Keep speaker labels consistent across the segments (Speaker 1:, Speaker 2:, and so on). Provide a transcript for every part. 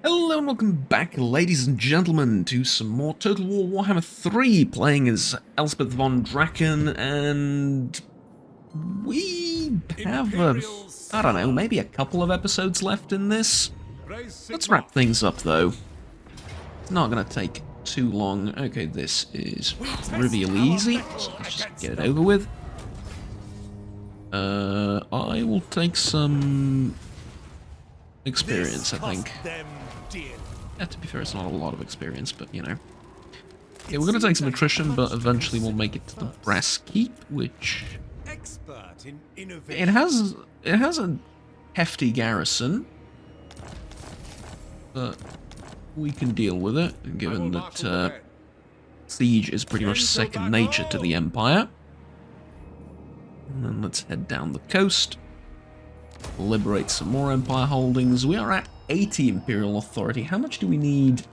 Speaker 1: Hello and welcome back, ladies and gentlemen, to some more Total War Warhammer 3, playing as Elspeth von Draken, and we have, I don't know, maybe a couple of episodes left in this. Let's wrap things up, though. It's not going to take too long. Okay, this is trivially easy, so let's just get it over with. I will take some experience, I think. Yeah, to be fair, it's not a lot of experience, but you know. Yeah, we're going to take some attrition, but eventually we'll make it to the Brass Keep, which it has a hefty garrison, but we can deal with it, given that siege is pretty much second nature to the Empire. And then let's head down the coast, liberate some more Empire holdings. We are at 80 Imperial Authority. How much do we need?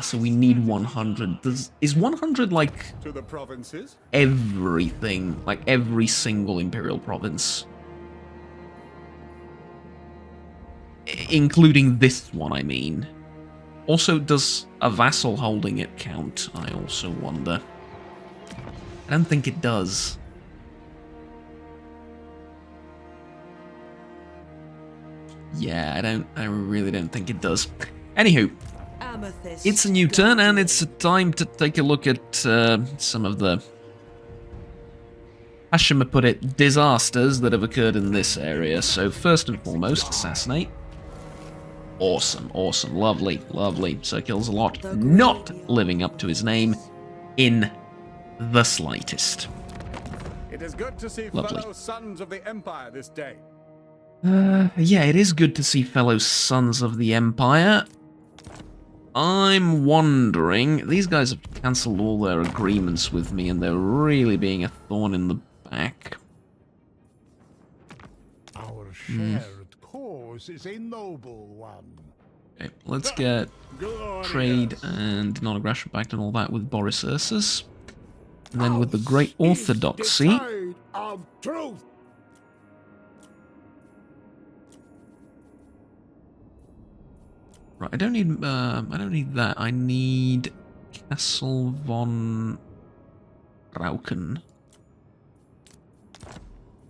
Speaker 1: So we need 100. Is 100 like
Speaker 2: to the provinces?
Speaker 1: Everything? Like every single Imperial province? Including this one, I mean. Also, does a vassal holding it count? I also wonder. I don't think it does. Yeah, I really don't think it does. Anywho, it's a new turn, and it's time to take a look at some of the, how should I put it, disasters that have occurred in this area. So first and foremost, assassinate. Awesome, awesome, lovely, lovely. So kills a lot, not living up to his name in the slightest.
Speaker 2: It is good to see
Speaker 1: lovely.
Speaker 2: Fellow sons of the Empire this day.
Speaker 1: Yeah, it is good to see fellow sons of the Empire. I'm wondering, these guys have cancelled all their agreements with me, and they're really being a thorn in the back.
Speaker 3: Our shared cause is a noble one.
Speaker 1: Okay, let's get trade and non-aggression pact and all that with Boris Ursus. And then with the Great Orthodoxy.
Speaker 3: Of truth.
Speaker 1: Right, I don't need that. I need Castle von Draken.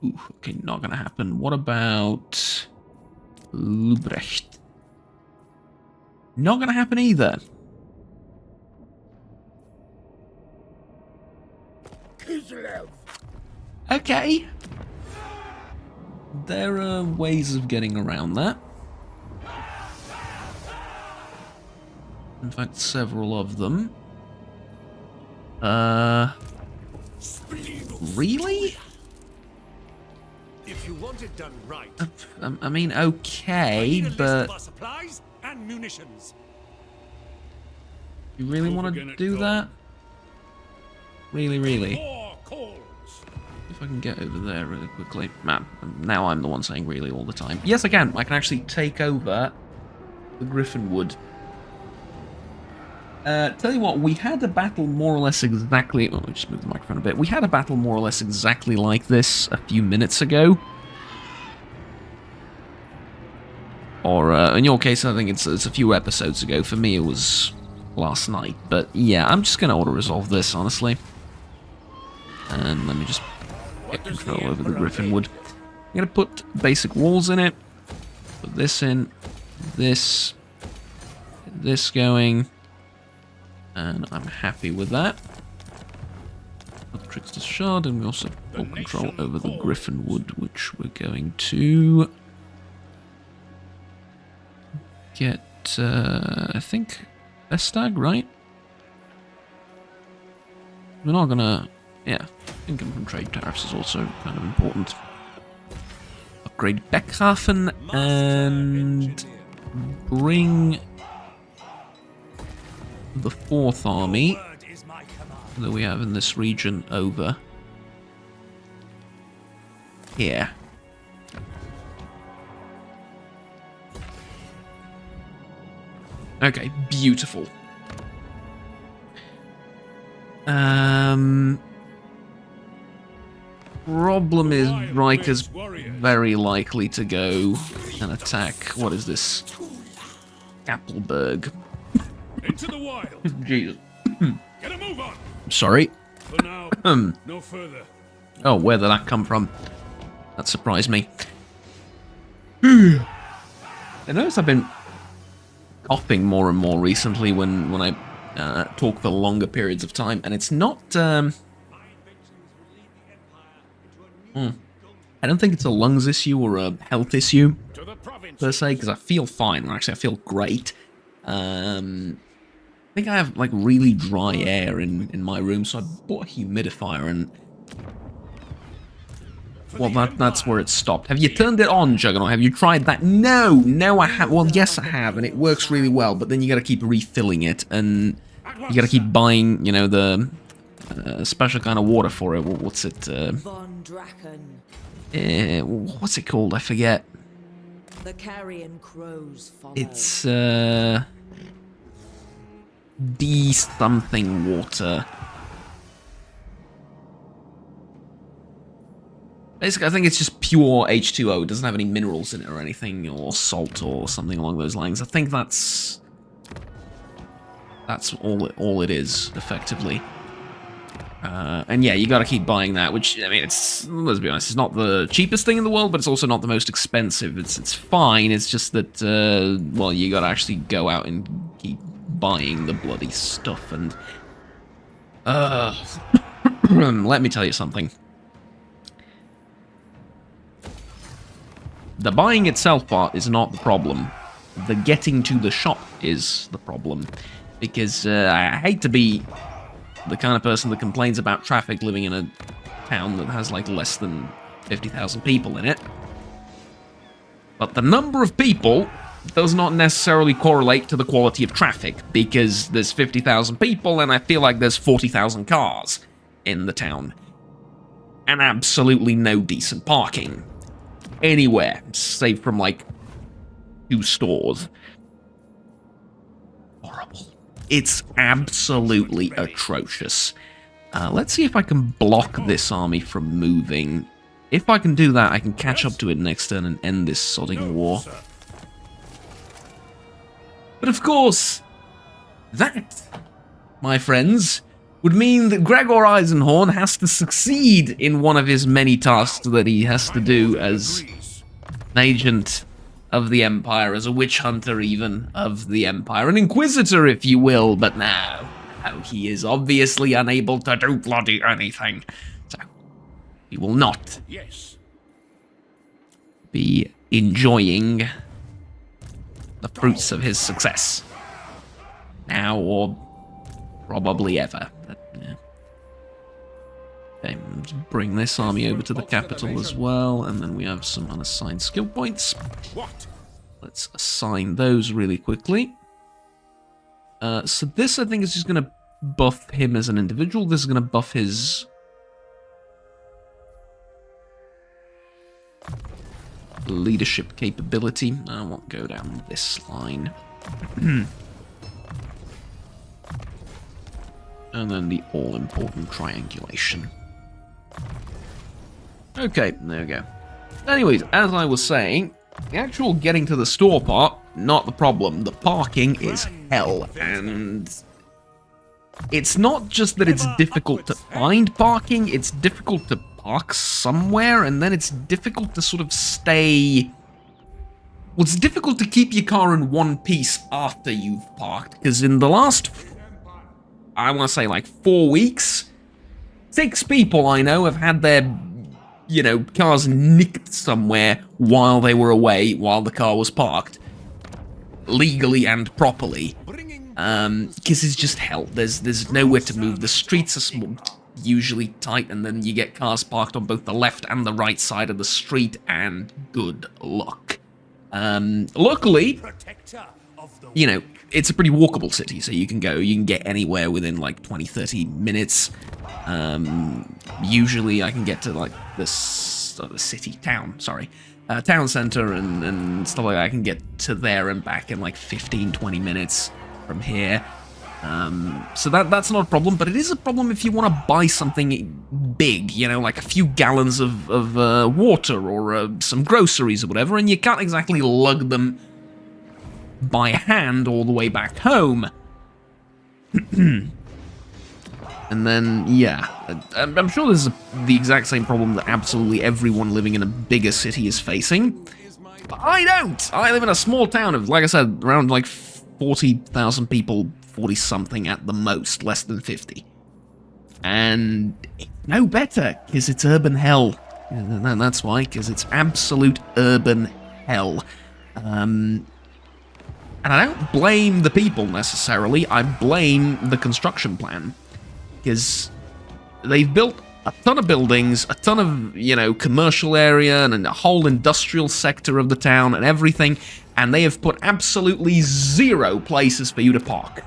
Speaker 1: Ooh, okay, not gonna happen. What about Lubrecht? Not gonna happen either. Okay. There are ways of getting around that. In fact, several of them. Really?
Speaker 4: If you want it done right.
Speaker 1: I mean, okay, but
Speaker 4: Supplies and munitions.
Speaker 1: you really want to do that? Really, really? If I can get over there really quickly. Man, now I'm the one saying really all the time. Yes, I can. I can actually take over the Griffinwood. Tell you what, we had a battle more or less exactly... Well, let me just move the microphone a bit. We had a battle more or less exactly like this a few minutes ago. Or, in your case, I think it's a few episodes ago. For me, it was last night. But, yeah, I'm just going to auto-resolve this, honestly. And let me just get control over the Griffinwood. I'm going to put basic walls in it. Put this in. This. Get this going. And I'm happy with that. Got the Trickster's Shard, and we also have full control over the Griffinwood, which we're going to get, I think, Vestag, right? We're not gonna... Yeah, income from trade tariffs is also kind of important. Upgrade Beckhafen and bring the 4th army that we have in this region over here. Okay, beautiful. Problem is, Riker's very likely to go and attack. What is this? Appleberg.
Speaker 4: Into the wild.
Speaker 1: Jesus.
Speaker 4: Get a move on.
Speaker 1: Sorry.
Speaker 4: For now, no further.
Speaker 1: Oh, where did that come from? That surprised me. I notice I've been coughing more and more recently when I talk for longer periods of time, and it's not... I don't think it's a lungs issue or a health issue,
Speaker 4: To the province.
Speaker 1: per se, because I feel fine. Actually, I feel great. I think I have, like, really dry air in my room, so I bought a humidifier, and... Well, that's where it stopped. Have you turned it on, Juggernaut? Have you tried that? No, I have. Well, yes, I have, and it works really well, but then you gotta keep refilling it, and you gotta keep buying, you know, the special kind of water for it. What's it?
Speaker 5: Von Draken.
Speaker 1: What's it called? I forget.
Speaker 5: The carrion crows follow.
Speaker 1: It's, D-something water. Basically, I think it's just pure H2O. It doesn't have any minerals in it or anything, or salt or something along those lines. I think that's all it is, effectively. And yeah, you gotta keep buying that, which, I mean, it's, let's be honest, it's not the cheapest thing in the world, but it's also not the most expensive. It's fine, it's just that, well, you gotta actually go out and keep buying the bloody stuff, and... let me tell you something. The buying itself part is not the problem. The getting to the shop is the problem. Because I hate to be the kind of person that complains about traffic living in a town that has like less than 50,000 people in it. But the number of people does not necessarily correlate to the quality of traffic, because there's 50,000 people and I feel like there's 40,000 cars in the town. And absolutely no decent parking. Anywhere, save from like 2 stores. Horrible. It's absolutely atrocious. Let's see if I can block this army from moving. If I can do that, I can catch up to it next turn and end this sodding war. But of course, that, my friends, would mean that Gregor Eisenhorn has to succeed in one of his many tasks that he has to do as an agent of the Empire, as a witch hunter even of the Empire, an inquisitor if you will, but no, he is obviously unable to do bloody anything, so he will not be enjoying the fruits of his success now or probably ever. Yeah. Okay, let's bring this army over to the capital as well, and then we have some unassigned skill points. Let's assign those really quickly. So this, I think, is just going to buff him as an individual. This is going to buff his leadership capability. I won't go down this line. And then the all-important triangulation. Okay, there we go. Anyways, as I was saying, the actual getting to the store part, not the problem. The parking is hell, and it's not just that it's difficult to find parking, it's difficult to park somewhere, and then it's difficult to sort of stay... Well, it's difficult to keep your car in one piece after you've parked, because in the last, I want to say like 4 weeks, 6 people I know have had their, you know, cars nicked somewhere while they were away, while the car was parked, legally and properly, because it's just hell. There's nowhere to move. The streets are small, usually tight, and then you get cars parked on both the left and the right side of the street, and good luck. Luckily, you know, it's a pretty walkable city, so you can get anywhere within like 20-30 minutes. Usually I can get to like town center and stuff like that. I can get to there and back in like 15-20 minutes from here. So that's not a problem, but it is a problem if you want to buy something big, you know, like a few gallons of water or some groceries or whatever, and you can't exactly lug them by hand all the way back home. And then, yeah, I'm sure this is the exact same problem that absolutely everyone living in a bigger city is facing. But I don't! I live in a small town of, like I said, around like 40,000 people, 40-something at the most, less than 50. And it's no better, because it's urban hell. And that's why, because it's absolute urban hell. And I don't blame the people, necessarily, I blame the construction plan. Because they've built a ton of buildings, a ton of, you know, commercial area, and a whole industrial sector of the town and everything, and they have put absolutely zero places for you to park.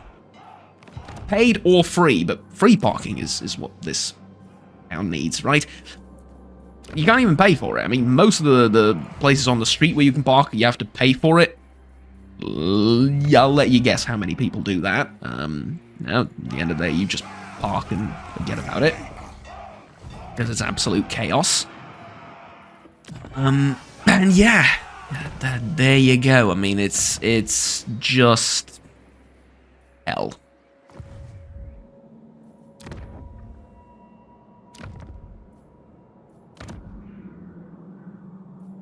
Speaker 1: Paid or free, but free parking is what this town needs, right? You can't even pay for it. I mean, most of the places on the street where you can park, you have to pay for it. I'll let you guess how many people do that. At the end of the day, you just park and forget about it, because it's absolute chaos. And yeah, there you go. I mean, it's just hell.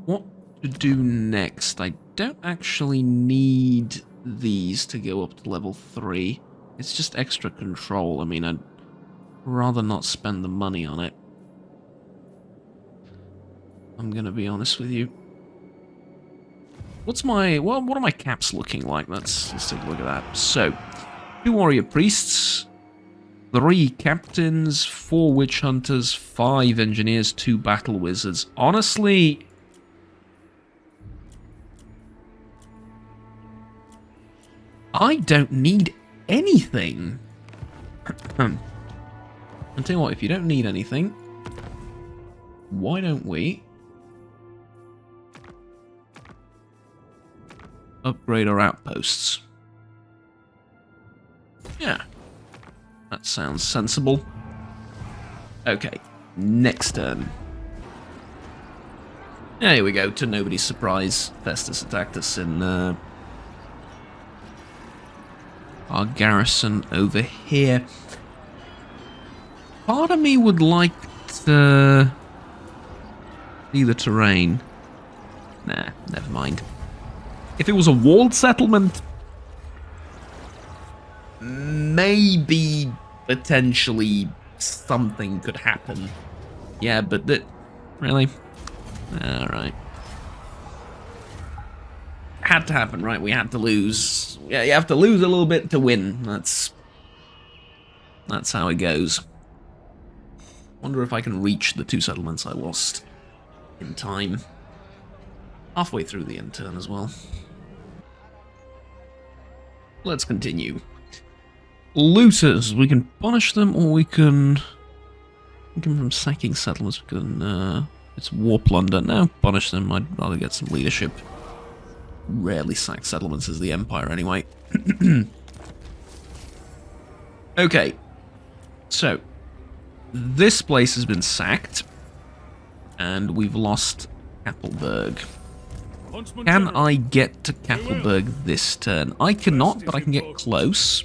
Speaker 1: What to do next? I don't actually need these to go up to level 3. It's just extra control. I mean, I'd rather not spend the money on it. I'm gonna be honest with you. What are my caps looking like? Let's take a look at that. So, 2 warrior priests, 3 captains, 4 witch hunters, 5 engineers, 2 battle wizards. Honestly, I don't need anything. I'll tell you what, if you don't need anything, why don't we upgrade our outposts? Yeah, that sounds sensible. Okay, next turn. Yeah, here we go, to nobody's surprise, Festus attacked us in our garrison over here. Part of me would like to see the terrain. Nah, never mind. If it was a walled settlement, maybe potentially something could happen. Yeah, but really? Alright. Had to happen, right? We had to lose. Yeah, you have to lose a little bit to win. That's how it goes. Wonder if I can reach the 2 settlements I lost in time. Halfway through the end turn as well. Let's continue. Looters, we can punish them, or we can from sacking settlers. We can it's war plunder. No, punish them. I'd rather get some leadership. Rarely sack settlements as the Empire, anyway. Okay, so this place has been sacked, and we've lost Kappelberg. Can I get to Kappelberg this turn? I cannot, but I can get close.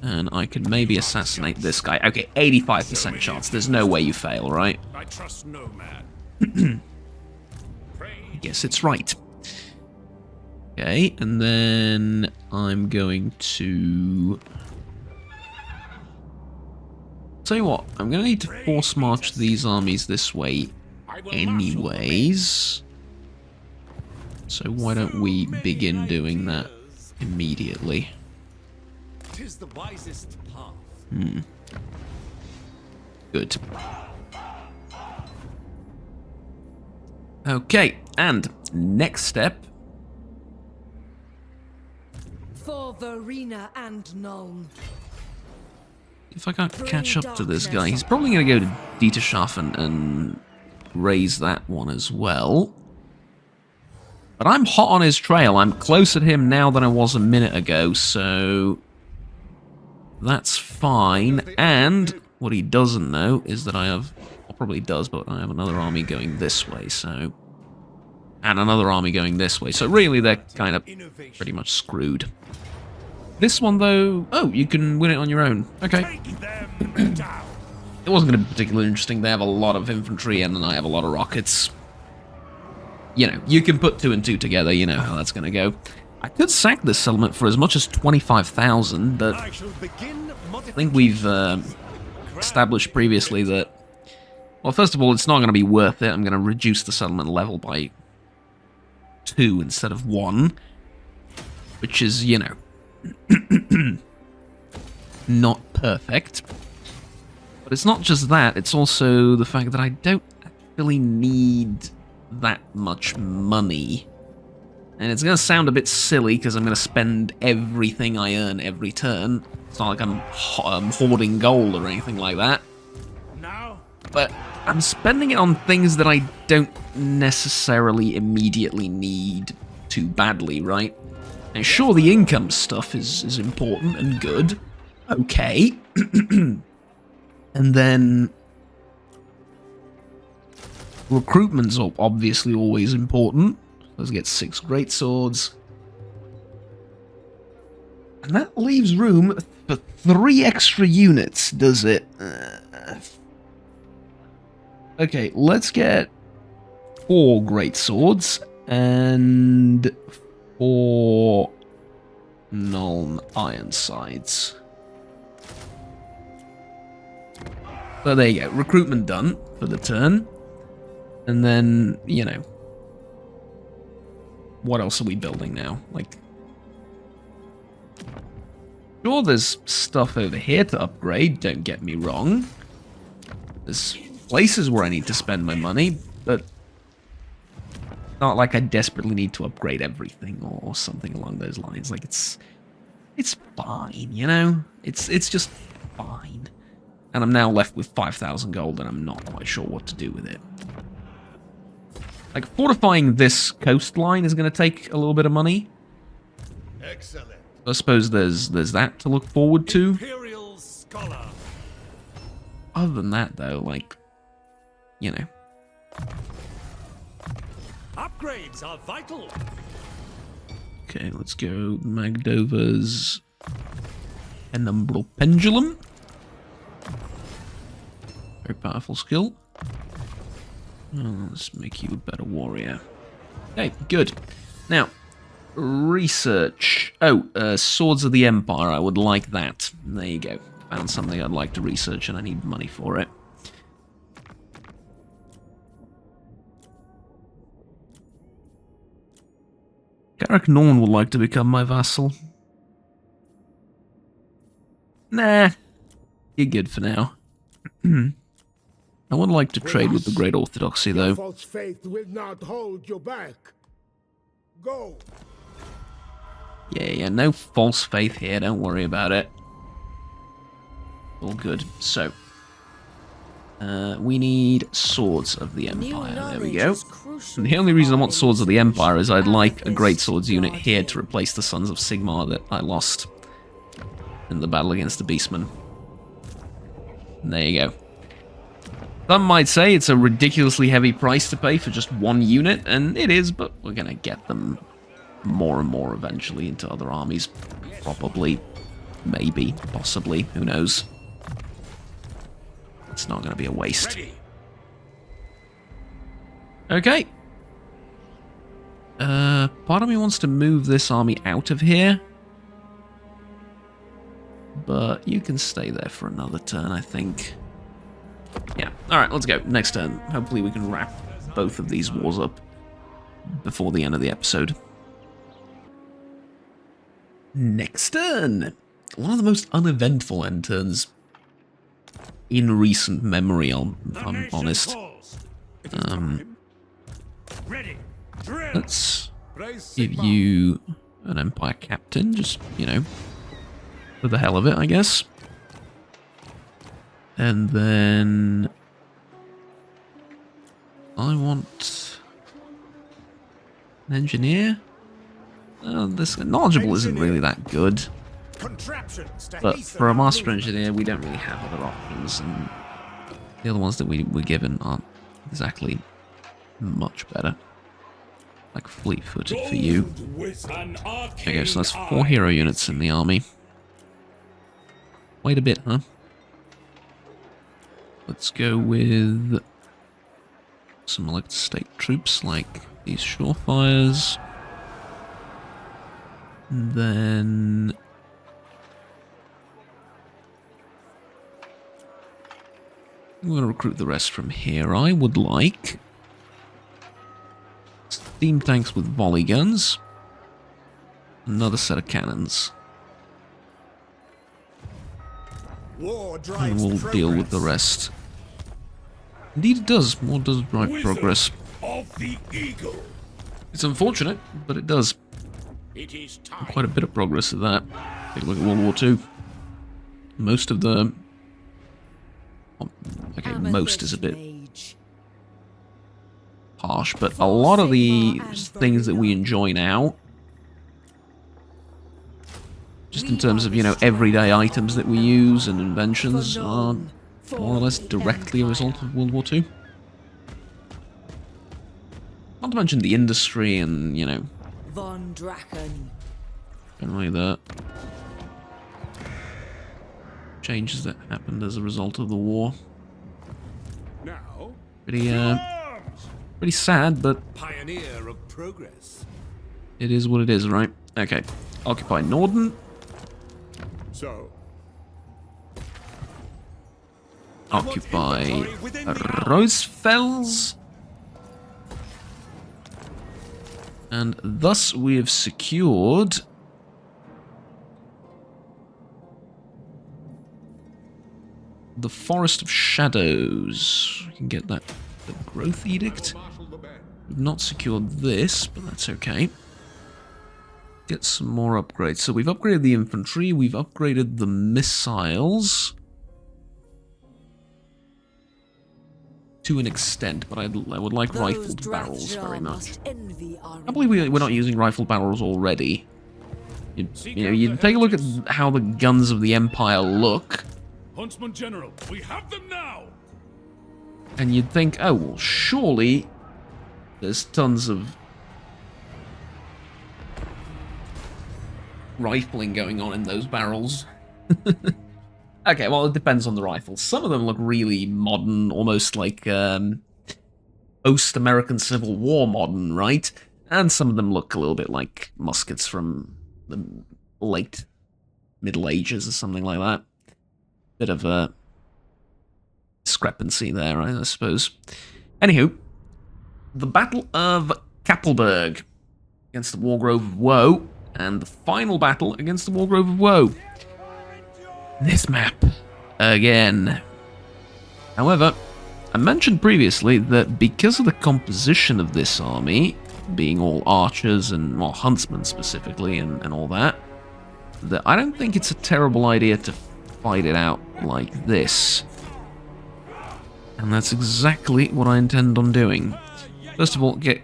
Speaker 1: And I could maybe assassinate this guy. Okay, 85% chance. There's no way you fail, right?
Speaker 4: I trust no man.
Speaker 1: I guess it's right. Okay, and then I'm going to... Tell you what, I'm going to need to force march these armies this way anyways. So why don't we begin doing that immediately?
Speaker 6: 'Tis the wisest path.
Speaker 1: Good. Okay, and next step.
Speaker 5: For Verena and Nuln.
Speaker 1: If I can't catch up to this guy, he's probably going to go to Dieterschaffen and raise that one as well. But I'm hot on his trail. I'm closer to him now than I was a minute ago, so that's fine. And what he doesn't know is that I have, or probably does, but I have another army going this way, so and another army going this way. So really, they're kind of pretty much screwed. This one, though... Oh, you can win it on your own. Okay. It wasn't going to be particularly interesting. They have a lot of infantry, and then I have a lot of rockets. You know, you can put 2 and 2 together. You know how that's going to go. I could sack this settlement for as much as 25,000, but I think we've established previously that... Well, first of all, it's not going to be worth it. I'm going to reduce the settlement level by 2 instead of 1, which is, you know, not perfect. But it's not just that, it's also the fact that I don't actually need that much money. And it's going to sound a bit silly because I'm going to spend everything I earn every turn. It's not like I'm hoarding gold or anything like that. But I'm spending it on things that I don't necessarily immediately need too badly, right? And sure, the income stuff is important and good. Okay. And then... recruitment's obviously always important. Let's get 6 great swords. And that leaves room for 3 extra units, does it? Okay, let's get 4 great swords and 4 Nuln Ironsides. So there you go, recruitment done for the turn. And then, you know, what else are we building now? Like, sure, there's stuff over here to upgrade, don't get me wrong. There's places where I need to spend my money, but not like I desperately need to upgrade everything or something along those lines. Like, it's fine, you know? It's just fine. And I'm now left with 5,000 gold, and I'm not quite sure what to do with it. Like, fortifying this coastline is going to take a little bit of money.
Speaker 6: Excellent.
Speaker 1: I suppose there's that to look forward to.
Speaker 6: Imperial Scholar.
Speaker 1: Other than that, though, like, you know.
Speaker 6: Upgrades are vital.
Speaker 1: Okay, let's go Magdova's Penumbral Pendulum. Very powerful skill. Oh, let's make you a better warrior. Okay, good. Now, research. Oh, Swords of the Empire. I would like that. There you go. Found something I'd like to research, and I need money for it. Garrick Norn would like to become my vassal. Nah, you're good for now. I would like to trade with the Great Orthodoxy, though.
Speaker 3: False faith will not hold you back. Go.
Speaker 1: Yeah, no false faith here, don't worry about it. All good. So, we need Swords of the Empire. There we go. And the only reason I want Swords of the Empire is I'd like a Great Swords unit here to replace the Sons of Sigmar that I lost in the battle against the Beastmen. And there you go. Some might say it's a ridiculously heavy price to pay for just 1 unit, and it is, but we're going to get them more and more eventually into other armies. Probably, maybe, possibly, who knows. It's not going to be a waste. Okay. Part of me wants to move this army out of here. But you can stay there for another turn, I think. Yeah, alright, let's go. Next turn. Hopefully we can wrap both of these wars up before the end of the episode. Next turn! One of the most uneventful end turns in recent memory, if I'm honest. Let's give you an Empire Captain, just, you know, for the hell of it, I guess. And then I want an engineer. This knowledgeable isn't really that good, but for a master engineer, we don't really have other options, and the other ones that we were given aren't exactly much better. like fleet-footed for you.
Speaker 6: With an
Speaker 1: Okay, so that's
Speaker 6: arcane
Speaker 1: 4 hero units in the army. Quite a bit, huh? Let's go with some elect state troops like these Surefires. And then I'm going to recruit the rest from here. I would like steam tanks with volley guns. Another set of cannons.
Speaker 2: War
Speaker 1: And
Speaker 2: drives
Speaker 1: we'll deal with the rest. Indeed it does. War does drive progress.
Speaker 6: of the eagle.
Speaker 1: It's unfortunate, but it does.
Speaker 6: It is time.
Speaker 1: Quite a bit of progress at that. Take a look at World War II. Most of the... Okay, most is a bit harsh, but a lot of the things that we enjoy now, just in terms of, you know, everyday items that we use and inventions, are more or less directly a result of World War II. Not to mention the industry and, you know,
Speaker 5: Von Draken.
Speaker 1: generally the changes that happened as a result of the war.
Speaker 2: Now,
Speaker 1: Pretty sad, but
Speaker 6: Pioneer of progress.
Speaker 1: it is what it is, right? Okay. Occupy Norden.
Speaker 2: so
Speaker 1: Occupy Rosfels. And thus we have secured the Forest of Shadows. We can get that. The Growth Edict. We've not secured this, but that's okay. Get some more upgrades. So we've upgraded the infantry, we've upgraded the missiles. To an extent, but I would like rifled barrels very much. I believe we're not using rifled barrels already. You know, you take a look at how the guns of the Empire look,
Speaker 6: Huntsman General, we have them now.
Speaker 1: and you'd think, oh, well, surely there's tons of rifling going on in those barrels. Okay, well, it depends on the rifles. Some of them look really modern, almost like post-American Civil War modern, right? And some of them look a little bit like muskets from the late Middle Ages or something like that. Bit of a discrepancy there, I suppose. Anywho, the Battle of Kappelberg against the Wargrove of Woe, and the final battle against the Wargrove of Woe. This map again. However, I mentioned previously that because of the composition of this army, being all archers and, well, huntsmen specifically and all that, that I don't think it's a terrible idea to fight it out like this. And that's exactly what I intend on doing. First of all, get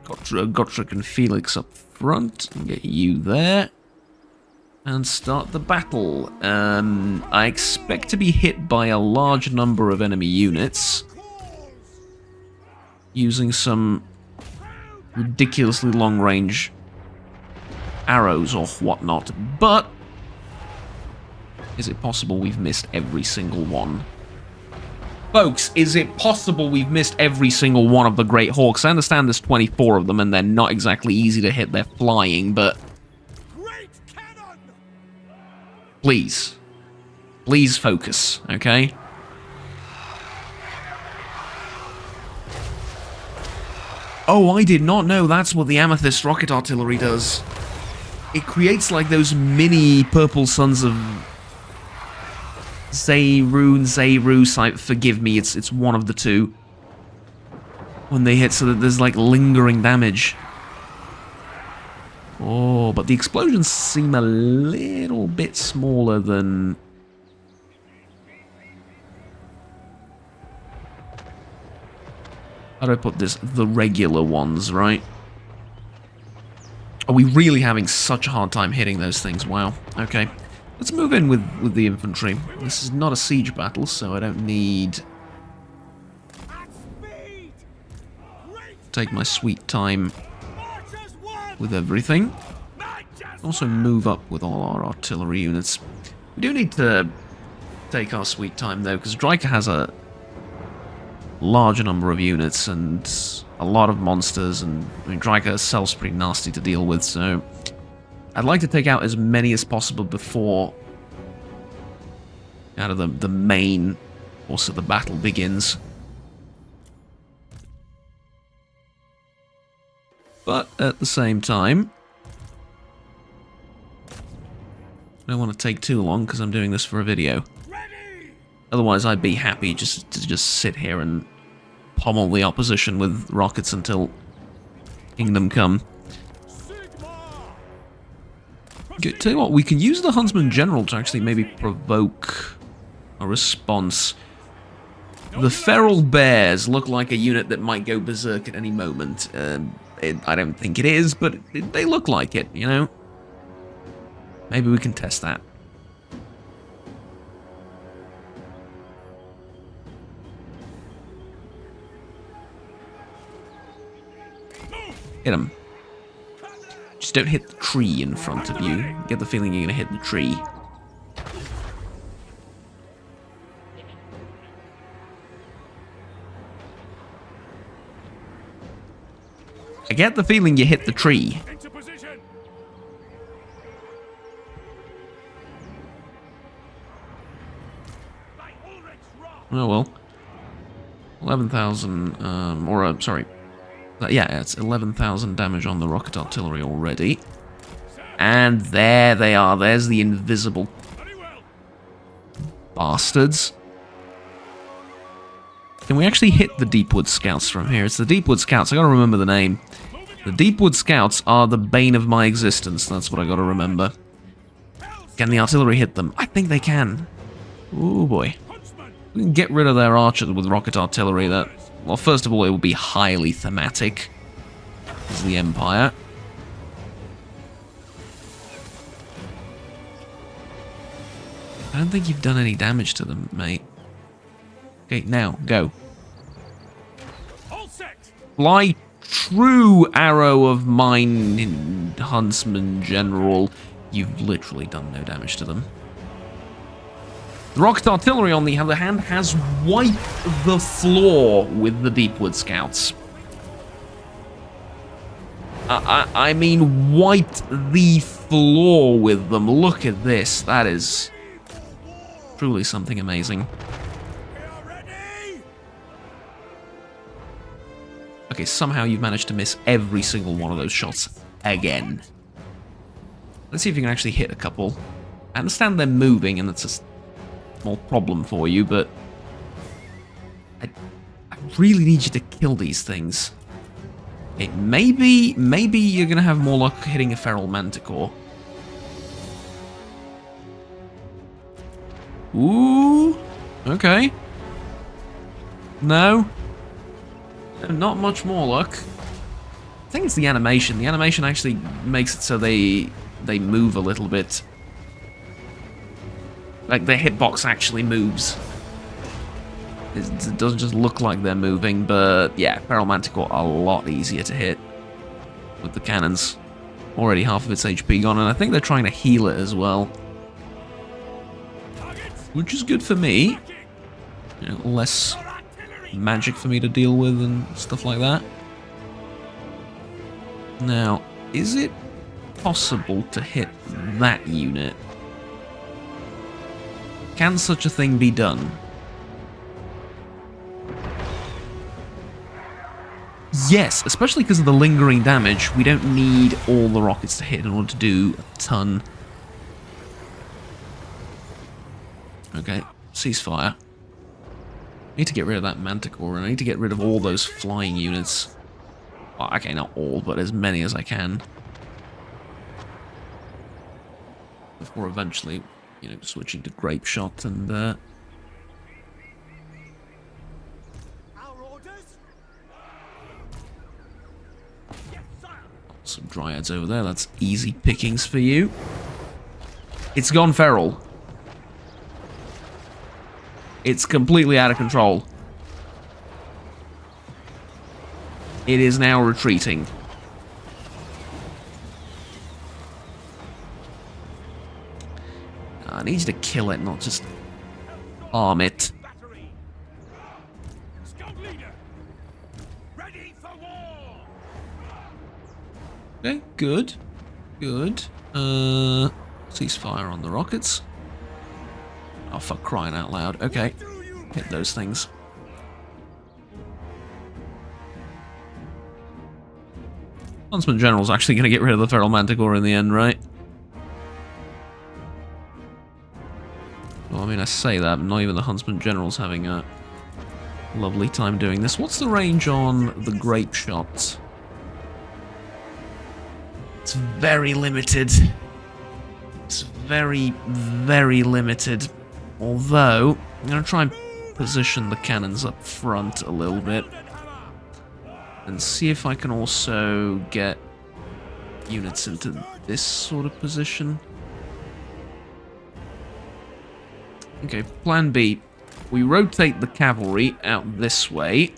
Speaker 1: Gottrick and Felix up front, and get you there. And start the battle. I expect to be hit by a large number of enemy units using some ridiculously long-range arrows or whatnot, but is it possible we've missed every single one? Folks, is it possible we've missed every single one of the Great Hawks? I understand there's 24 of them and they're not exactly easy to hit, they're flying, but please. Please focus, okay? Oh, I did not know that's what the Amethyst Rocket Artillery does. It creates like those mini purple suns of Zayru, forgive me, it's one of the two. When they hit, so that there's like lingering damage. Oh, but the explosions seem a little bit smaller than... How do I put this? The regular ones, right? Are we really having such a hard time hitting those things? Wow. Okay. Let's move in with the infantry. This is not a siege battle, so I don't need... Take my sweet time with everything. Also move up with all our artillery units. We do need to take our sweet time though, because Draken has a larger number of units and a lot of monsters, and I mean, Draken herself's pretty nasty to deal with, so I'd like to take out as many as possible before out of the main force of the battle begins. But at the same time, I don't want to take too long because I'm doing this for a video. Otherwise, I'd be happy just to sit here and pommel the opposition with rockets until Kingdom Come. Okay, tell you what, we can use the Huntsman General to actually maybe provoke a response. The Feral Bears look like a unit that might go berserk at any moment. I don't think it is, but they look like it, you know? Maybe we can test that. Hit him. Just don't hit the tree in front of you. Get the feeling you're gonna hit the tree. I get the feeling you hit the tree. Oh well. 11,000, sorry. Yeah, it's 11,000 damage on the rocket artillery already. And there they are. There's the invisible bastards. Can we actually hit the Deepwood Scouts from here? It's the Deepwood Scouts. I gotta remember the name. The Deepwood Scouts are the bane of my existence. That's what I gotta remember. Can the artillery hit them? I think they can. Oh boy. We can get rid of their archers with rocket artillery. That, well, first of all, it will be highly thematic as the Empire. I don't think you've done any damage to them, mate. Okay, now, go. Fly true, arrow of mine, Huntsman General. You've literally done no damage to them. The rocket artillery, on the other hand, has wiped the floor with the Deepwood Scouts. I mean, wiped the floor with them. Look at this. That is truly something amazing. Okay, somehow you've managed to miss every single one of those shots again. Let's see if you can actually hit a couple. I understand they're moving, and that's a small problem for you, but I really need you to kill these things. Okay, maybe you're gonna have more luck hitting a feral manticore. Ooh, okay. No, not much more luck. I think it's the animation. The animation actually makes it so they move a little bit. Like, their hitbox actually moves. It doesn't just look like they're moving, but yeah, Feral Manticore a lot easier to hit with the cannons. Already half of its HP gone, and I think they're trying to heal it as well. Which is good for me. You know, less magic for me to deal with and stuff like that. Now, is it possible to hit that unit? Can such a thing be done? Yes, especially because of the lingering damage. We don't need all the rockets to hit in order to do a ton. Okay, ceasefire. I need to get rid of that Manticore, and I need to get rid of all those flying units. Well, okay, not all, but as many as I can. Before eventually, you know, switching to Grape Shot and
Speaker 3: Our orders? Yes, sire.
Speaker 1: some Dryads over there. That's easy pickings for you. It's gone feral. It's completely out of control. It is now retreating. I need you to kill it, not just arm it.
Speaker 6: Battery. Scout leader. Ready for war.
Speaker 1: Okay, good. Good. Ceasefire on the rockets. Oh, for crying out loud. Okay. Hit those things. Huntsman General's actually going to get rid of the Feral Manticore in the end, right? Well, I mean, I say that, but not even the Huntsman General's having a lovely time doing this. What's the range on the grape shot? It's very limited. It's very, very limited. Although, I'm going to try and position the cannons up front a little bit. And see if I can also get units into this sort of position. Okay, plan B. We rotate the cavalry out this way.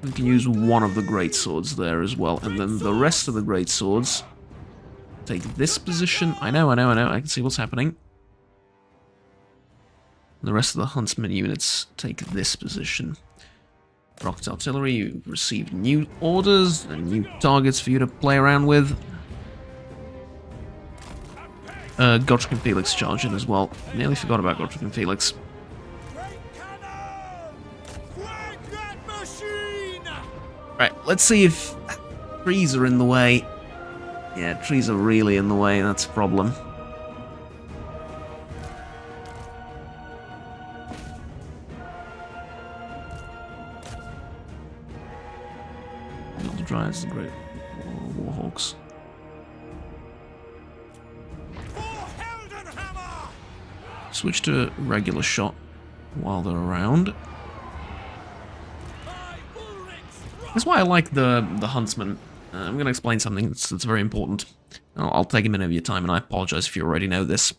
Speaker 1: We can use one of the great swords there as well. And then the rest of the great swords take this position. I know. I can see what's happening. The rest of the huntsman units take this position. Rocket artillery, you've received new orders and new targets for you to play around with. Godric and Felix charge in as well. Nearly forgot about Godric and Felix. Right, let's see if trees are in the way. Yeah, trees are really in the way, that's a problem. The Dryads, the Great Warhawks. Switch to regular shot while they're around. That's why I like the huntsman. I'm going to explain something that's very important. I'll take a minute of your time, and I apologize if you already know this.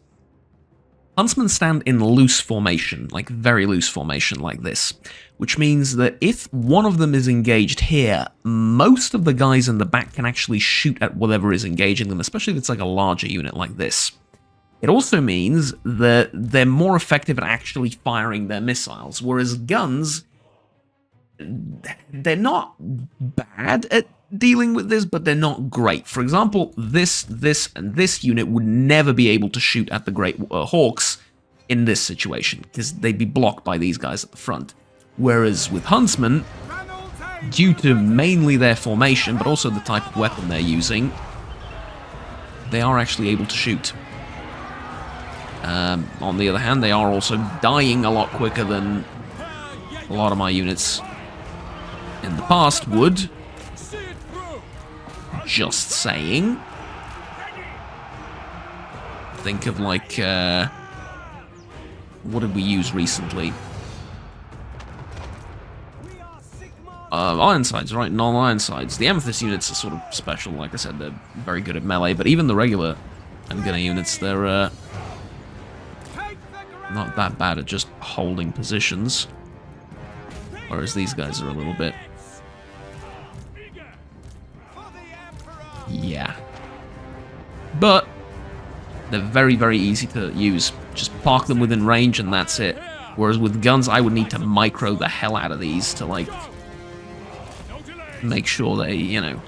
Speaker 1: Huntsmen stand in loose formation, like very loose formation like this, which means that if one of them is engaged here, most of the guys in the back can actually shoot at whatever is engaging them, especially if it's like a larger unit like this. It also means that they're more effective at actually firing their missiles, whereas guns, they're not bad at dealing with this, but they're not great. For example, this, and this unit would never be able to shoot at the Great Hawks in this situation, because they'd be blocked by these guys at the front. Whereas with Huntsmen, due to mainly their formation, but also the type of weapon they're using, they are actually able to shoot. On the other hand, they are also dying a lot quicker than a lot of my units in the past would. Just saying. Think of like, what did we use recently? Ironsides, right? Non-Ironsides. The Amethyst units are sort of special. Like I said, they're very good at melee, but even the regular Gunner units, they're not that bad at just holding positions. Whereas these guys are a little bit... yeah. But they're very, very easy to use. Just park them within range and that's it. Whereas with guns, I would need to micro the hell out of these to, like, make sure they, you know,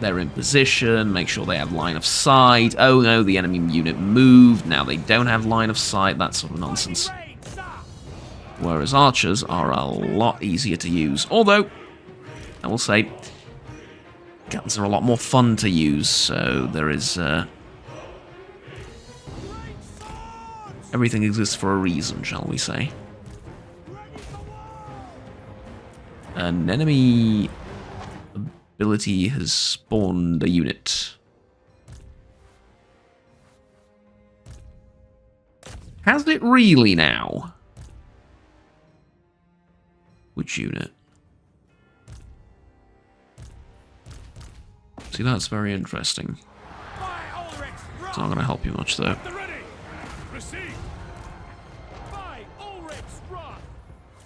Speaker 1: they're in position, make sure they have line of sight. Oh no, the enemy unit moved, now they don't have line of sight, that sort of nonsense. Whereas archers are a lot easier to use. Although, I will say, guns are a lot more fun to use, so there is... everything exists for a reason, shall we say. An enemy ability has spawned a unit. Has it really now? Which unit? See, that's very interesting. It's not going to help you much, though.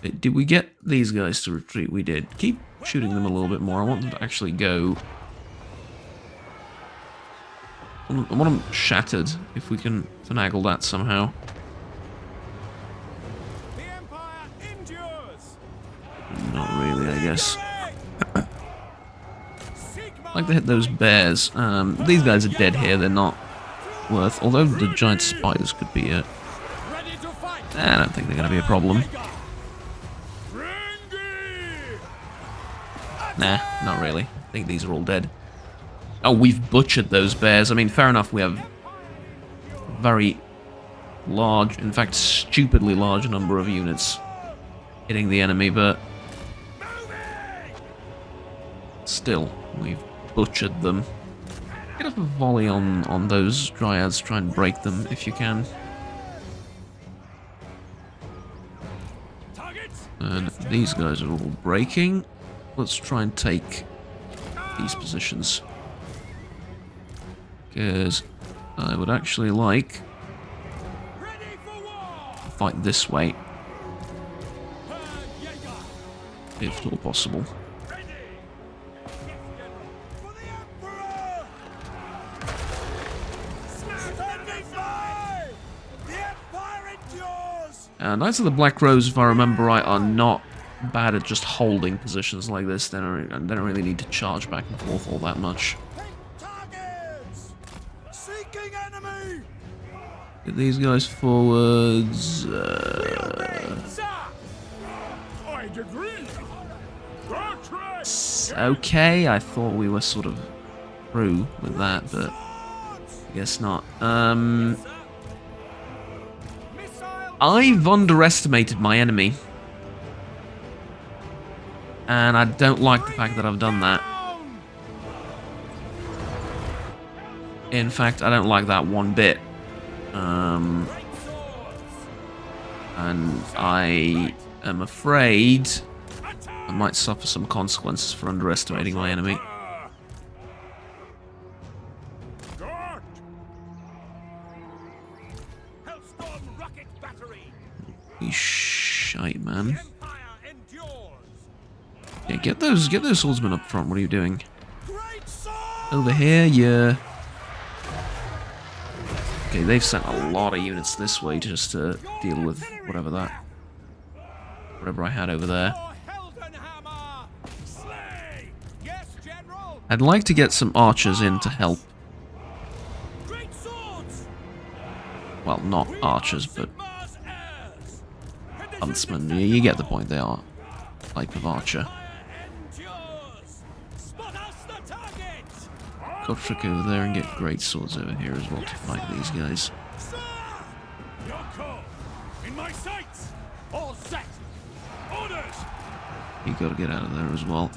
Speaker 1: Did we get these guys to retreat? We did. Keep shooting them a little bit more. I want them to actually go I want them shattered, if we can finagle that somehow.
Speaker 6: The Empire endures.
Speaker 1: Not really, I guess.
Speaker 6: Sigma.
Speaker 1: I'd like to hit those bears. These guys are dead here, they're not worth... Although the giant spiders could be a...
Speaker 6: Ready to fight.
Speaker 1: I don't think they're going to be a problem. Nah, not really. I think these are all dead. Oh, we've butchered those bears. I mean, fair enough, we have very large, in fact, stupidly large number of units hitting the enemy, but still, we've butchered them. Get up a volley on those dryads, try and break them if you can. And these guys are all breaking. Let's try and take these positions. Because I would actually like to fight this way, if at all possible. Knights of the Black Rose, if I remember right, are not bad at just holding positions like this. They don't really need to charge back and forth all that much. Get these guys forwards. Okay, I thought we were sort of through with that, but I guess not. I've underestimated my enemy. And I don't like the fact that I've done that. In fact, I don't like that one bit. And I am afraid I might suffer some consequences for underestimating my enemy. Shite, man. Yeah, get those swordsmen up front. What are you doing? Over here, yeah. Okay, they've sent a lot of units this way just to deal with whatever I had over there. I'd like to get some archers in to help. Well, not archers, but huntsmen. You get the point. They are a type of archer. Godfric over there and get great swords over here as well to fight these guys. You gotta get out of there as well.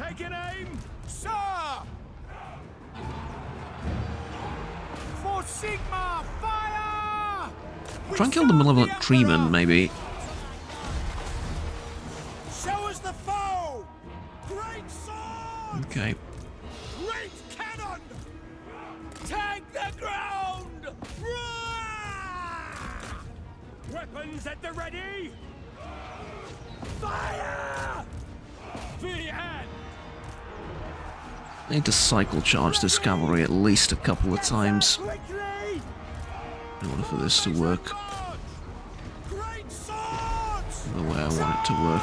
Speaker 1: Try and kill the malevolent treeman, maybe. Okay.
Speaker 6: Weapons at the ready! Fire! The end!
Speaker 1: I need to cycle charge this cavalry at least a couple of times in order for this to work the way I want it to work.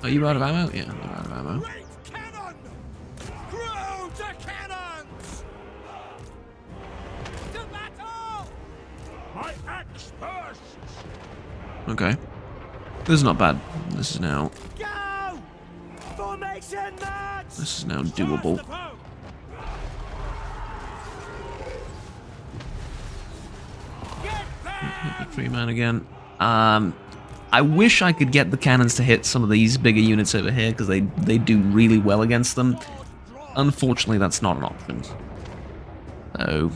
Speaker 1: Are you out of ammo? Yeah, I'm out of ammo. Okay. This is not bad. This is now doable. Hit the tree man again. I wish I could get the cannons to hit some of these bigger units over here, because they do really well against them. Unfortunately, that's not an option. So...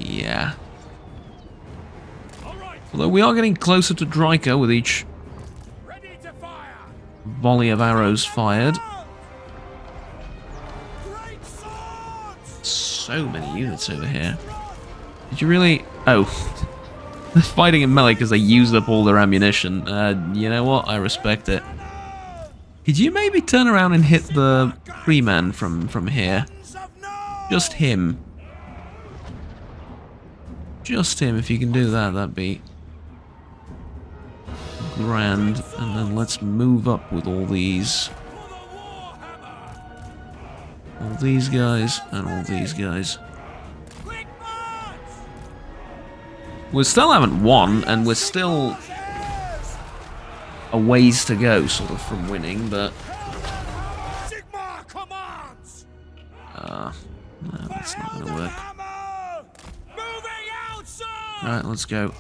Speaker 1: yeah. Although we are getting closer to Draco with each volley of arrows fired. so many units over here. Did you really... Oh. They're fighting in melee because they used up all their ammunition. You know what? I respect it. Could you maybe turn around and hit the Freeman from here? Just him. Just him, if you can do that, that'd be grand. And then let's move up with all these. All these guys and all these guys. We still haven't won, and we're still a ways to go, sort of, from winning, but... no, that's not gonna work. Alright, let's go.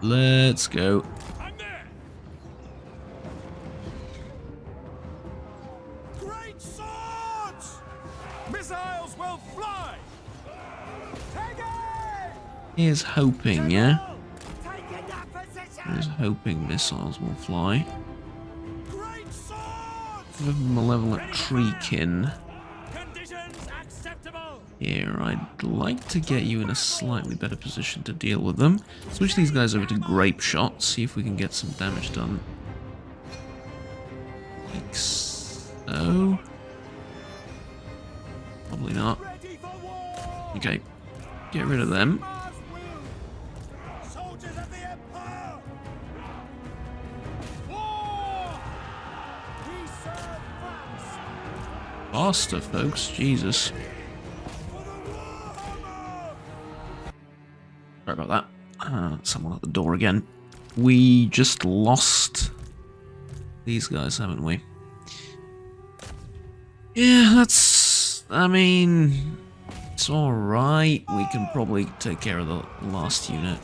Speaker 1: Let's go.
Speaker 6: Great swords! Missiles will fly!
Speaker 1: Here's hoping, yeah? Here's hoping missiles will fly.
Speaker 6: Great swords!
Speaker 1: With Malevolent Treekin.
Speaker 6: Conditions acceptable!
Speaker 1: Here, I'd like to get you in a slightly better position to deal with them. Switch these guys over to Grape Shot, see if we can get some damage done. Like so. Probably not. Okay, get rid of them.
Speaker 6: Soldiers of the Empire! War! We serve France!
Speaker 1: Faster, folks, Jesus.
Speaker 6: For the Warhammer!
Speaker 1: Sorry about that. Someone at the door again. We just lost these guys, haven't we? Yeah, that's... I mean... It's alright. We can probably take care of the last unit.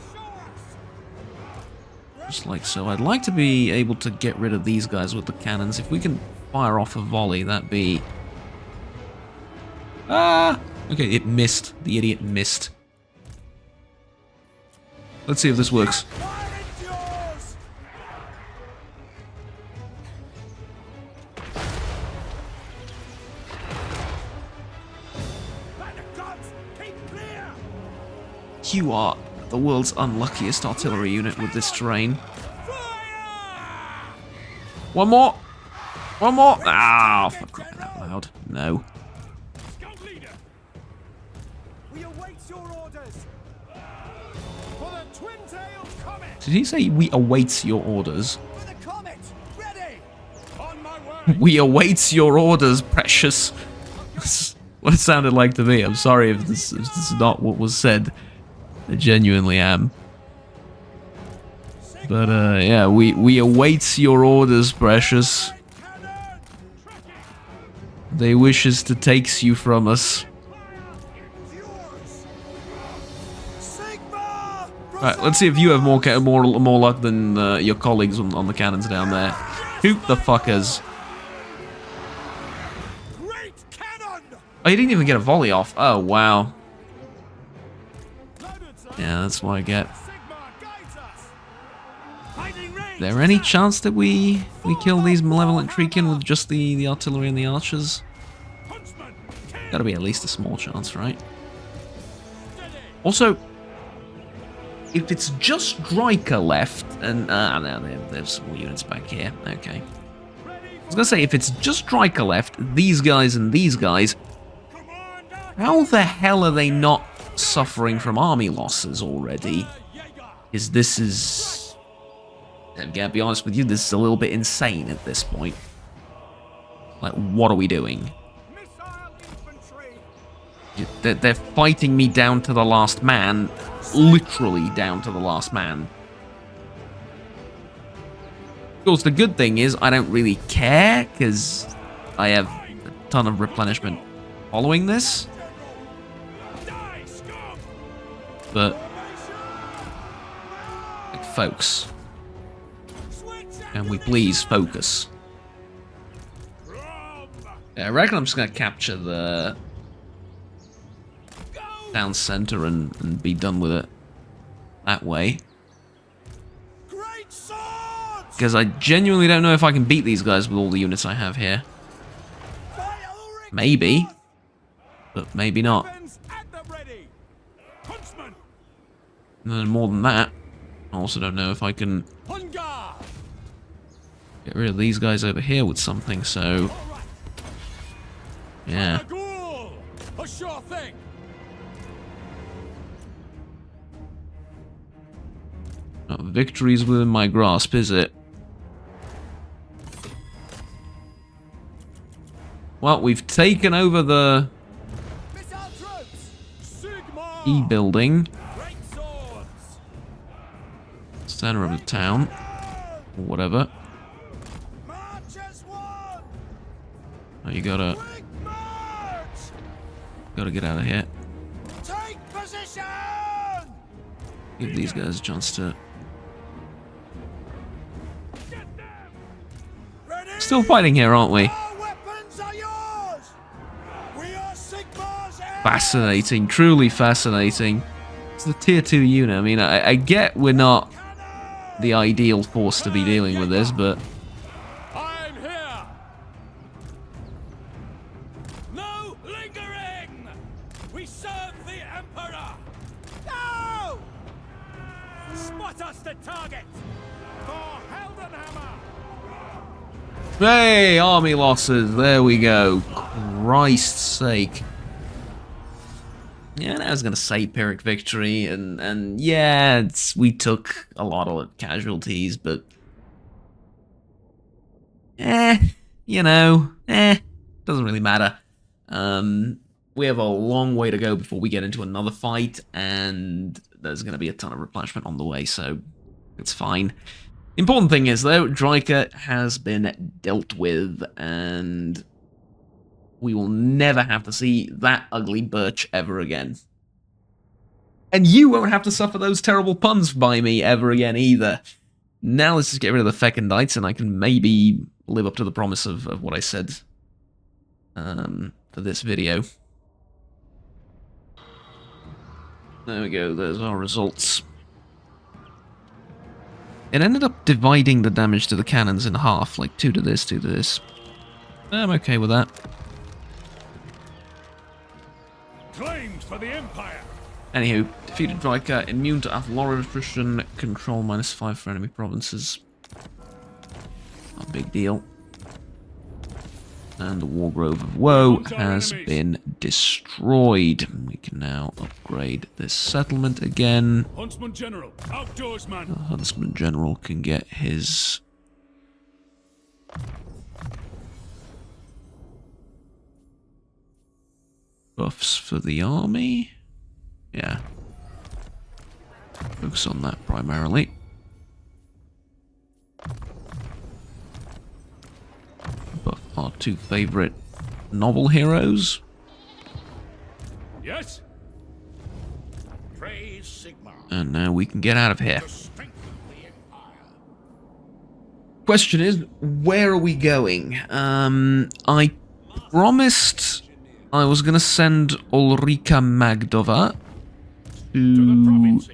Speaker 1: Just like so. I'd like to be able to get rid of these guys with the cannons. If we can fire off a volley, that'd be... Ah! Okay, it missed. The idiot missed. Let's see if this works.
Speaker 6: Fire endures! Let the guns keep clear!
Speaker 1: You are the world's unluckiest artillery unit with this terrain.
Speaker 6: Fire!
Speaker 1: One more! One more! Ah, for crying out loud. No.
Speaker 6: Scout leader! We await your orders! For the twin-tailed comet!
Speaker 1: Did he say we await your orders?
Speaker 6: For the comet! Ready! On my way!
Speaker 1: We await your orders, precious. That's what it sounded like to me. I'm sorry if this is not what was said. I genuinely am. But yeah, we await your orders, precious.
Speaker 6: Cannon!
Speaker 1: They wishes to takes you from us.
Speaker 6: Yours! Sigma!
Speaker 1: Right, let's see if you have more luck than your colleagues on the cannons down there. Shoot the fuckers.
Speaker 6: Great cannon!
Speaker 1: Oh, you didn't even get a volley off. Oh, wow.
Speaker 6: Loaded, sir.
Speaker 1: Yeah, that's what I get.
Speaker 6: Sigma guides us! Fighting range!
Speaker 1: Is there any chance that we kill these Malevolent Treekin with just the artillery and the archers?
Speaker 6: Huntsman!
Speaker 1: Gotta be at least a small chance, right?
Speaker 6: Steady!
Speaker 1: Also, if it's just Dryker left, and no, there's some more units back here. Okay. I was gonna say, if it's just Dryker left, these guys and these guys,
Speaker 6: Commander!
Speaker 1: how the hell are they not suffering from army losses already?
Speaker 6: Jaeger!
Speaker 1: Because this is... I'm gonna be honest with you, this is a little bit insane at this point. Like, what are we doing?
Speaker 6: Missile infantry!
Speaker 1: They're fighting me down to the last man. Literally down to the last man. Of course, the good thing is I don't really care, because I have a ton of replenishment following this.
Speaker 6: Die, scum!
Speaker 1: But, like, folks,
Speaker 6: Switch
Speaker 1: can we please focus?
Speaker 6: Rum!
Speaker 1: Yeah, I reckon I'm just going to capture the
Speaker 6: Go!
Speaker 1: town center and be done with it that way.
Speaker 6: Great swords!
Speaker 1: Because I genuinely don't know if I can beat these guys with all the units I have here.
Speaker 6: By Ulrich!
Speaker 1: Maybe. but maybe not.
Speaker 6: Weapons at the ready. Huntsman.
Speaker 1: And then more than that, I also don't know if I can
Speaker 6: On guard.
Speaker 1: get rid of these guys over here with something, so...
Speaker 6: All right.
Speaker 1: Yeah.
Speaker 6: A ghoul. A sure thing.
Speaker 1: Not victory's within my grasp, is it? Well, we've taken over the
Speaker 6: Missile troops. Sigma.
Speaker 1: E building,
Speaker 6: Great swords.
Speaker 1: center of the town, or whatever.
Speaker 6: March as one.
Speaker 1: Oh, you gotta
Speaker 6: Quick march.
Speaker 1: get out of here.
Speaker 6: Take position.
Speaker 1: Give these guys a chance to.
Speaker 6: Get them. Ready.
Speaker 1: Still fighting here, aren't we?
Speaker 6: Our weapons are yours. We are Sigma's heirs.
Speaker 1: Fascinating, truly fascinating. It's the tier 2 unit. I mean, I get we're not the ideal force to be dealing with this, but
Speaker 6: I'm here. No lingering. We serve the Emperor. No. Spot us the target. For Heldenhammer.
Speaker 1: hey, army losses. There we go. Christ's sake. Yeah, I was gonna say Pyrrhic victory, and yeah, we took a lot of casualties, but doesn't really matter. We have a long way to go before we get into another fight, and there's gonna be a ton of replenishment on the way, so it's fine. Important thing is, though, Draken has been dealt with, and we will never have to see that ugly birch ever again. And you won't have to suffer those terrible puns by me ever again either. Now let's just get rid of the Fecondites, and I can maybe live up to the promise of what I said for this video. There we go, there's our results. It ended up dividing the damage to the cannons in half, like 2 to this, 2 to this. I'm okay with that.
Speaker 6: Claimed for the Empire.
Speaker 1: Anywho, defeated Draken, immune to artillery attrition, control -5 for enemy provinces. Not a big deal. And the Wargrove of Woe has been destroyed. We can now upgrade this settlement again.
Speaker 6: Huntsman General, outdoorsman.
Speaker 1: The Huntsman General can get his buffs for the army. Yeah. Focus on that primarily. Buff our 2 favorite novel heroes.
Speaker 6: Yes.
Speaker 4: Praise Sigma.
Speaker 1: And now we can get out of here.
Speaker 4: To strengthen the Empire.
Speaker 1: Question is, where are we going? I promised I was going to send Ulrika Magdova
Speaker 4: To the
Speaker 1: to...
Speaker 4: provinces.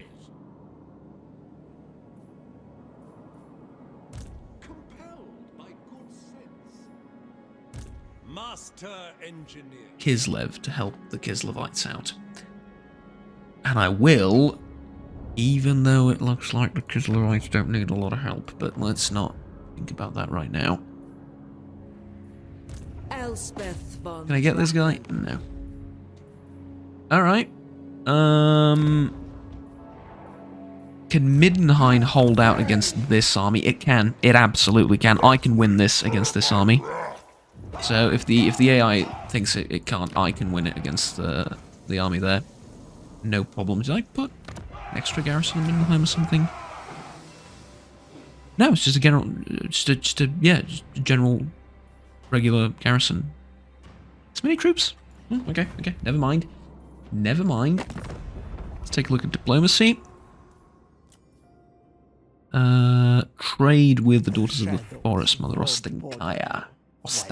Speaker 3: Compelled by good sense.
Speaker 6: Master engineer.
Speaker 1: Kislev to help the Kislevites out. And I will, even though it looks like the Kislevites don't need a lot of help, but let's not think about that right now.
Speaker 5: Elspeth von
Speaker 1: Can I get this guy?
Speaker 5: Draken.
Speaker 1: No. Alright. Can Middenheim hold out against this army? It can. It absolutely can. I can win this against this army. So if the AI thinks it can't, I can win it against the army there. No problem. Did I put an extra garrison in Middenheim or something? No, it's just a general, just a general, regular garrison. It's many troops. Oh, okay, never mind. Never mind. Let's take a look at diplomacy. Trade with the Daughters of the Forest, Mother Ostankaya. Let's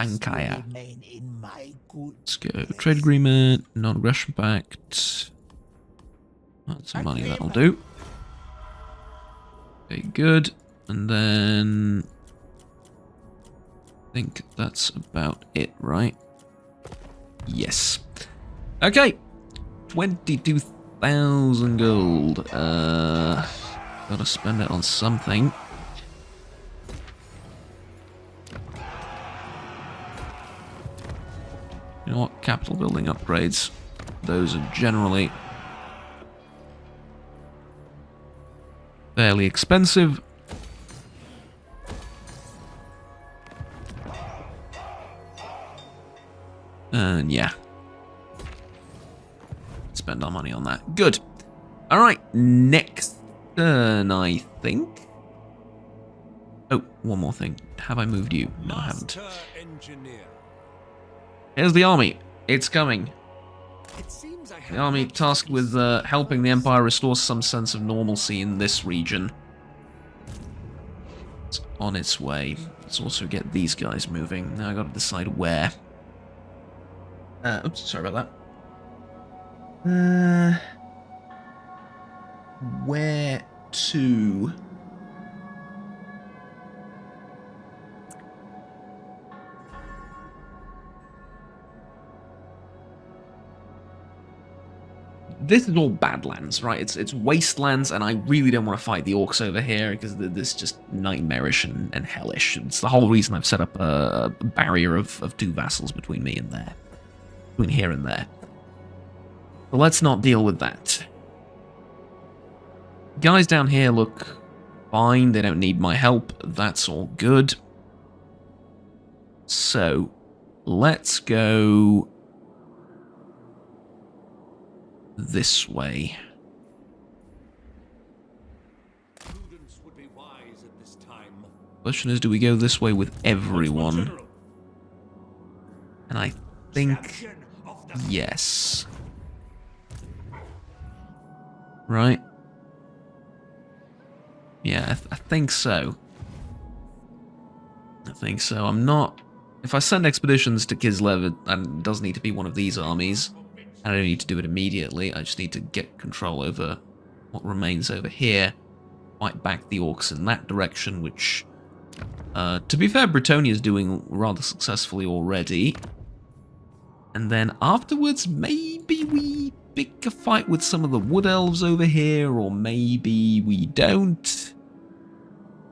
Speaker 1: go. Trade agreement, non-aggression pact. That's some money, that'll do. Okay, good. And then I think that's about it, right? Yes. Okay, 22,000 gold. Gotta spend it on something. You know what? Capital building upgrades. Those are generally fairly expensive. And yeah. Spend our money on that. Good. Alright, next turn, I think. Oh, one more thing. Have I moved you? No, I haven't.
Speaker 6: Engineer.
Speaker 1: Here's the army. It's coming.
Speaker 6: It seems I have
Speaker 1: The army tasked with helping the Empire restore some sense of normalcy in this region. It's on its way. Let's also get these guys moving. Now I gotta decide where. Oops, sorry about that. Where to? This is all Badlands, right? It's wastelands, and I really don't want to fight the orcs over here because this is just nightmarish and hellish. It's the whole reason I've set up a barrier of 2 vassals between me and there. Between here and there. So let's not deal with that. Guys down here look fine. They don't need my help. That's all good. So, let's go this way.
Speaker 6: Prudence would be wise at this time.
Speaker 1: Question is, do we go this way with everyone? And I think yes. Right? Yeah, I think so. I think so. I'm not... If I send expeditions to Kislev, it does need to be one of these armies. I don't need to do it immediately. I just need to get control over what remains over here. Fight back the orcs in that direction, which... to be fair, Britonia's doing rather successfully already. And then afterwards, maybe we pick a fight with some of the wood elves over here, or maybe we don't.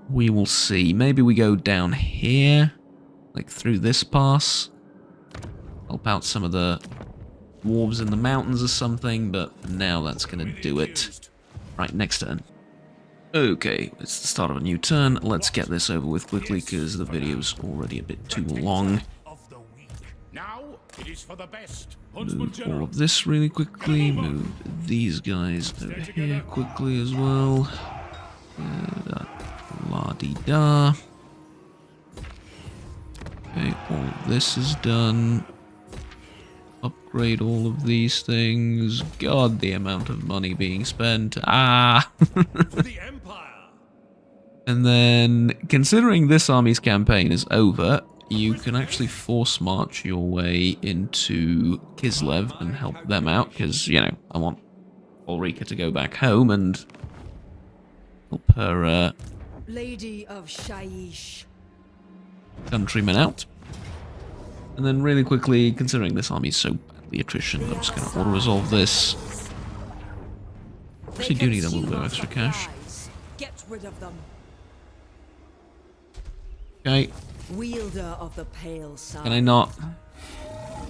Speaker 1: We will see. Maybe we go down here, like through this pass. Help out some of the dwarves in the mountains or something, but for now that's going to do it. Right, next turn. Okay, it's the start of a new turn. Let's get this over with quickly, because the video's already a bit too long.
Speaker 4: Now it is for the best.
Speaker 1: Move all of this really quickly. Move these guys over here quickly as well. La-di-da. Okay, all of this is done. Upgrade all of these things. God, the amount of money being spent. Ah!
Speaker 6: For the Empire.
Speaker 1: And then, considering this army's campaign is over, you can actually force march your way into Kislev and help them out, because, you know, I want Ulrika to go back home and help her
Speaker 5: Lady of Shaiish.
Speaker 1: countrymen out. And then really quickly, considering this army is so badly attrition, I'm just going to auto-resolve this. Actually do need a little bit of extra cash.
Speaker 5: Get rid of them.
Speaker 1: Okay.
Speaker 5: Wielder of the pale sun.
Speaker 1: Can I not?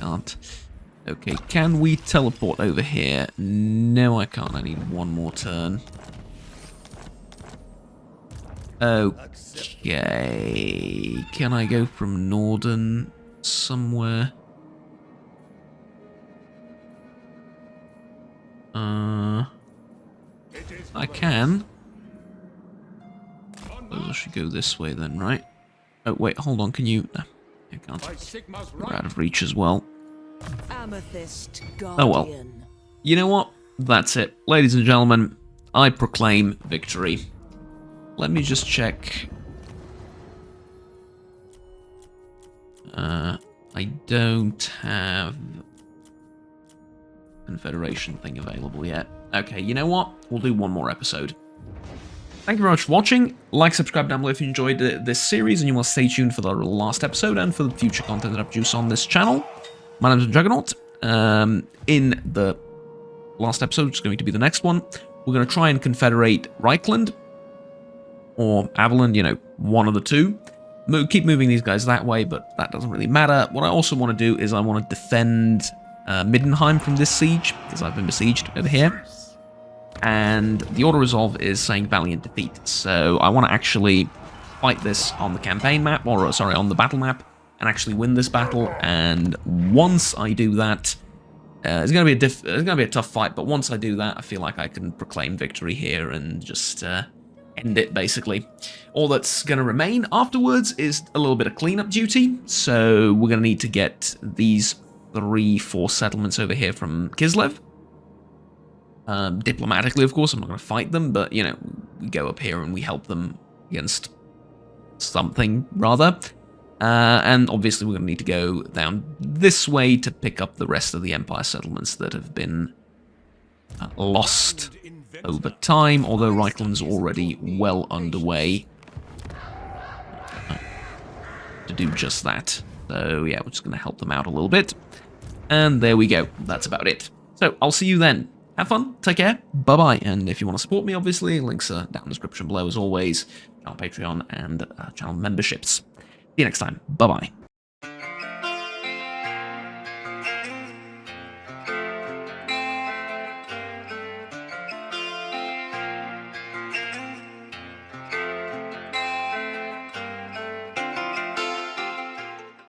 Speaker 1: Can't. Okay, can we teleport over here? No, I can't. I need one more turn. Okay. Can I go from Norden somewhere? I can. I should go this way then, right? Oh, wait, hold on, can you... No, I can't. We're out of reach as well.
Speaker 5: Amethyst Guardian.
Speaker 1: Oh well. You know what? That's it. Ladies and gentlemen, I proclaim victory. Let me just check. I don't have Confederation thing available yet. Okay, you know what? We'll do one more episode. Thank you very much for watching. Like, subscribe down below if you enjoyed this series, and you will stay tuned for the last episode and for the future content that I produce on this channel. My name is Juggernaut, in the last episode, which is going to be the next one, we're going to try and confederate Reichland, or Avalon, you know, one of the two. Keep moving these guys that way, but that doesn't really matter. What I also want to do is I want to defend Middenheim from this siege, because I've been besieged over here. And the auto resolve is saying valiant defeat. So I want to actually fight this on the campaign map, or sorry, on the battle map, and actually win this battle. And once I do that, it's going to be a tough fight. But once I do that, I feel like I can proclaim victory here and just end it, basically. All that's going to remain afterwards is a little bit of cleanup duty. So we're going to need to get these 3-4 settlements over here from Kislev. Diplomatically, of course, I'm not going to fight them, but, you know, we go up here and we help them against something, rather. And obviously we're going to need to go down this way to pick up the rest of the Empire settlements that have been lost over time, although Reichland's already well underway to do just that. So, yeah, we're just going to help them out a little bit. And there we go. That's about it. So, I'll see you then. Have fun, take care, bye-bye, and if you want to support me, obviously, links are down in the description below as always, channel Patreon and channel memberships. See you next time, bye-bye.